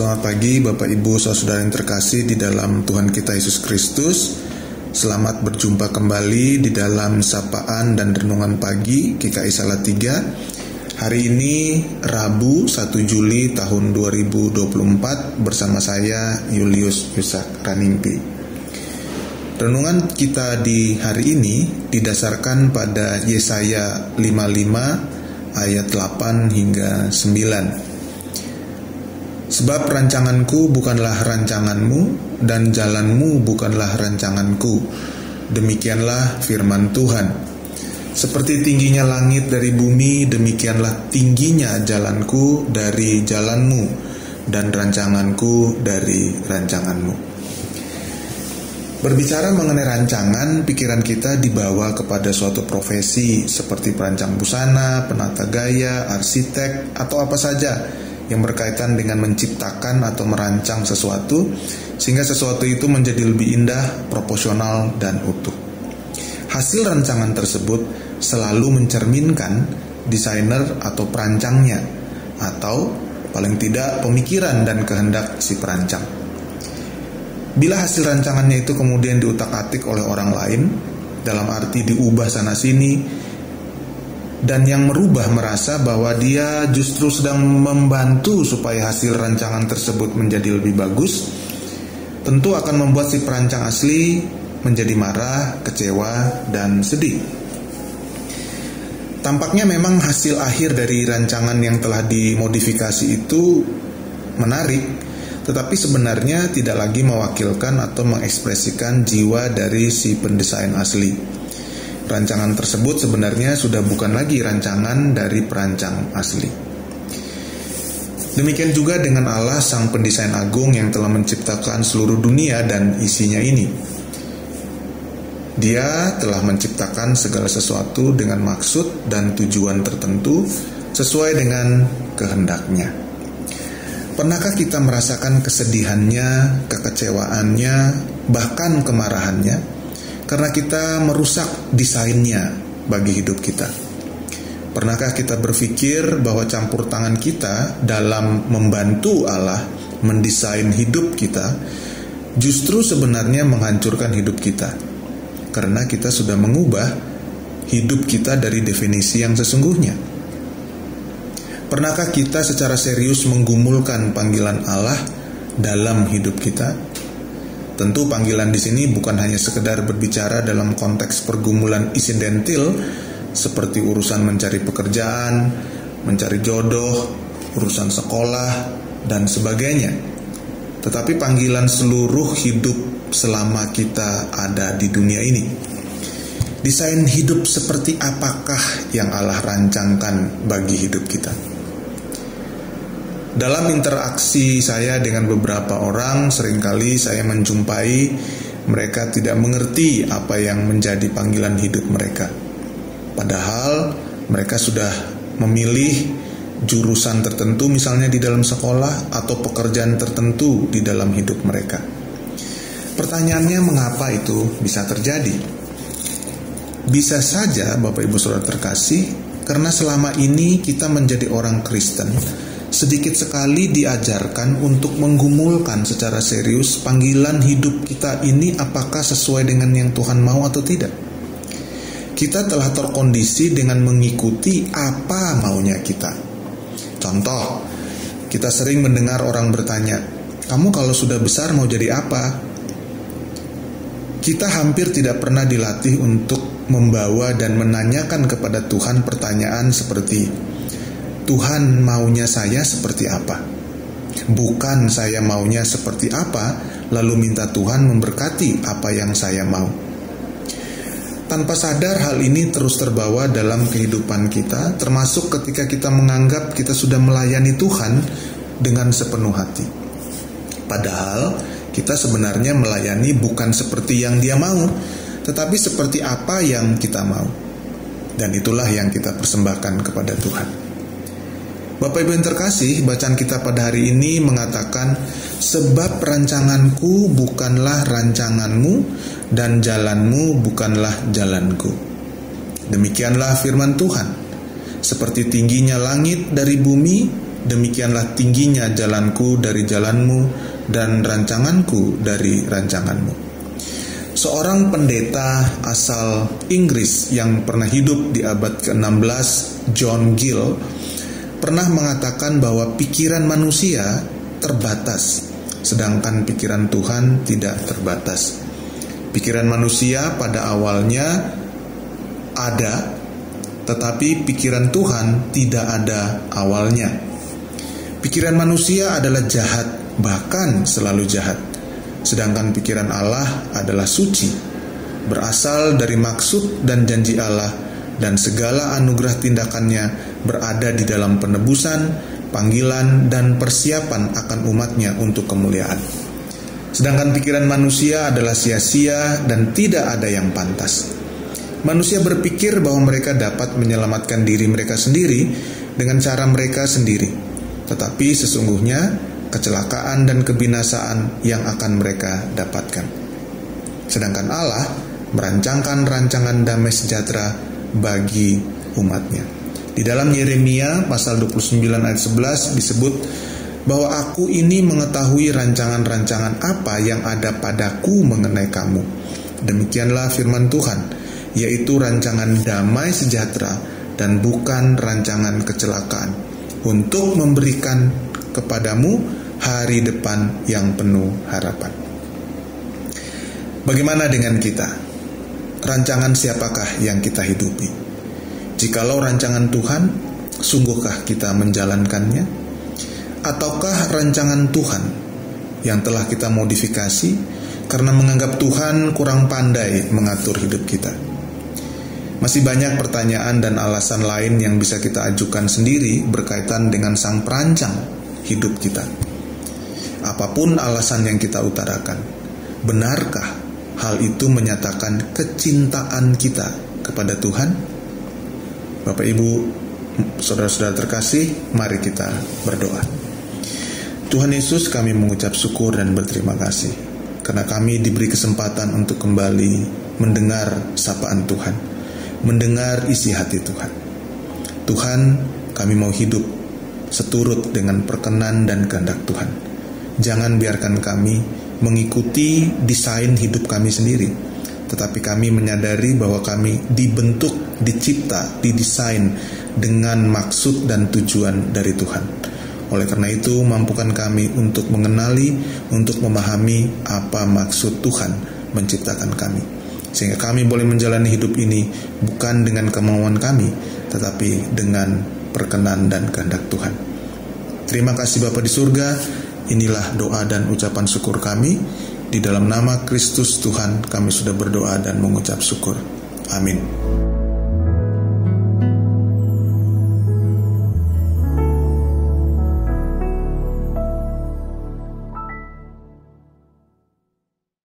Selamat pagi Bapak Ibu Saudara yang terkasih di dalam Tuhan kita Yesus Kristus. Selamat berjumpa kembali di dalam sapaan dan renungan pagi GKI Salatiga. Hari ini Rabu 1 Juli tahun 2024 bersama saya Julius Yusak Ranimpi. Renungan kita di hari ini didasarkan pada Yesaya 55 ayat 8 hingga 9. Sebab rancanganku bukanlah rancanganmu, dan jalanmu bukanlah rancanganku. Demikianlah firman Tuhan. Seperti tingginya langit dari bumi, demikianlah tingginya jalanku dari jalanmu, dan rancanganku dari rancanganmu. Berbicara mengenai rancangan, pikiran kita dibawa kepada suatu profesi seperti perancang busana, penata gaya, arsitek, atau apa saja yang berkaitan dengan menciptakan atau merancang sesuatu sehingga sesuatu itu menjadi lebih indah, proporsional, dan utuh. Hasil rancangan tersebut selalu mencerminkan desainer atau perancangnya, atau paling tidak pemikiran dan kehendak si perancang. Bila hasil rancangannya itu kemudian diutak-atik oleh orang lain, dalam arti diubah sana-sini, dan yang merubah merasa bahwa dia justru sedang membantu supaya hasil rancangan tersebut menjadi lebih bagus, tentu akan membuat si perancang asli menjadi marah, kecewa, dan sedih. Tampaknya memang hasil akhir dari rancangan yang telah dimodifikasi itu menarik, tetapi sebenarnya tidak lagi mewakilkan atau mengekspresikan jiwa dari si pendesain asli. Rancangan tersebut sebenarnya sudah bukan lagi rancangan dari perancang asli. Demikian juga dengan Allah, sang pendesain agung yang telah menciptakan seluruh dunia dan isinya ini. Dia telah menciptakan segala sesuatu dengan maksud dan tujuan tertentu sesuai dengan kehendaknya. Pernahkah kita merasakan kesedihannya, kekecewaannya, bahkan kemarahannya karena kita merusak desainnya bagi hidup kita? Pernahkah kita berpikir bahwa campur tangan kita dalam membantu Allah mendesain hidup kita justru sebenarnya menghancurkan hidup kita, karena kita sudah mengubah hidup kita dari definisi yang sesungguhnya? Pernahkah kita secara serius menggumulkan panggilan Allah dalam hidup kita? Tentu panggilan di sini bukan hanya sekedar berbicara dalam konteks pergumulan insidentil seperti urusan mencari pekerjaan, mencari jodoh, urusan sekolah, dan sebagainya. Tetapi panggilan seluruh hidup selama kita ada di dunia ini. Desain hidup seperti apakah yang Allah rancangkan bagi hidup kita? Dalam interaksi saya dengan beberapa orang, seringkali saya menjumpai mereka tidak mengerti apa yang menjadi panggilan hidup mereka. Padahal mereka sudah memilih jurusan tertentu misalnya di dalam sekolah atau pekerjaan tertentu di dalam hidup mereka. Pertanyaannya, mengapa itu bisa terjadi? Bisa saja Bapak Ibu Saudara terkasih, karena selama ini kita menjadi orang Kristen sedikit sekali diajarkan untuk menggumulkan secara serius panggilan hidup kita ini apakah sesuai dengan yang Tuhan mau atau tidak. Kita telah terkondisi dengan mengikuti apa maunya kita. Contoh, kita sering mendengar orang bertanya, "Kamu kalau sudah besar mau jadi apa?" Kita hampir tidak pernah dilatih untuk membawa dan menanyakan kepada Tuhan pertanyaan seperti, "Tuhan maunya saya seperti apa?" Bukan saya maunya seperti apa, lalu minta Tuhan memberkati apa yang saya mau. Tanpa sadar hal ini terus terbawa dalam kehidupan kita, termasuk ketika kita menganggap kita sudah melayani Tuhan dengan sepenuh hati. Padahal kita sebenarnya melayani bukan seperti yang Dia mau, tetapi seperti apa yang kita mau. Dan itulah yang kita persembahkan kepada Tuhan. Bapak Ibu yang terkasih, bacaan kita pada hari ini mengatakan, "Sebab rancanganku bukanlah rancanganmu, dan jalanmu bukanlah jalanku." Demikianlah firman Tuhan. Seperti tingginya langit dari bumi, demikianlah tingginya jalanku dari jalanmu dan rancanganku dari rancanganmu. Seorang pendeta asal Inggris yang pernah hidup di abad ke-16, John Gill, pernah mengatakan bahwa pikiran manusia terbatas, sedangkan pikiran Tuhan tidak terbatas. Pikiran manusia pada awalnya ada, tetapi pikiran Tuhan tidak ada awalnya. Pikiran manusia adalah jahat, bahkan selalu jahat. Sedangkan pikiran Allah adalah suci, berasal dari maksud dan janji Allah, dan segala anugerah tindakannya berada di dalam penebusan, panggilan, dan persiapan akan umatnya untuk kemuliaan. Sedangkan pikiran manusia adalah sia-sia dan tidak ada yang pantas. Manusia berpikir bahwa mereka dapat menyelamatkan diri mereka sendiri dengan cara mereka sendiri, tetapi sesungguhnya kecelakaan dan kebinasaan yang akan mereka dapatkan. Sedangkan Allah merancangkan rancangan damai sejahtera bagi umatnya. Di dalam Yeremia pasal 29 ayat 11 disebut bahwa aku ini mengetahui rancangan-rancangan apa yang ada padaku mengenai kamu. Demikianlah firman Tuhan, yaitu rancangan damai sejahtera dan bukan rancangan kecelakaan, untuk memberikan kepadamu hari depan yang penuh harapan. Bagaimana dengan kita? Rancangan siapakah yang kita hidupi? Jikalau rancangan Tuhan, sungguhkah kita menjalankannya? Ataukah rancangan Tuhan yang telah kita modifikasi karena menganggap Tuhan kurang pandai mengatur hidup kita? Masih banyak pertanyaan dan alasan lain yang bisa kita ajukan sendiri berkaitan dengan Sang Perancang hidup kita. Apapun alasan yang kita utarakan, benarkah hal itu menyatakan kecintaan kita kepada Tuhan? Bapak, Ibu, saudara-saudara terkasih, mari kita berdoa. Tuhan Yesus, kami mengucap syukur dan berterima kasih karena kami diberi kesempatan untuk kembali mendengar sapaan Tuhan, mendengar isi hati Tuhan. Tuhan, kami mau hidup seturut dengan perkenan dan kehendak Tuhan. Jangan biarkan kami mengikuti desain hidup kami sendiri, tetapi kami menyadari bahwa kami dibentuk, dicipta, didesain dengan maksud dan tujuan dari Tuhan. Oleh karena itu, mampukan kami untuk mengenali, untuk memahami apa maksud Tuhan menciptakan kami, sehingga kami boleh menjalani hidup ini bukan dengan kemauan kami, tetapi dengan perkenan dan kehendak Tuhan. Terima kasih Bapa di surga. Inilah doa dan ucapan syukur kami. Di dalam nama Kristus Tuhan kami sudah berdoa dan mengucap syukur. Amin.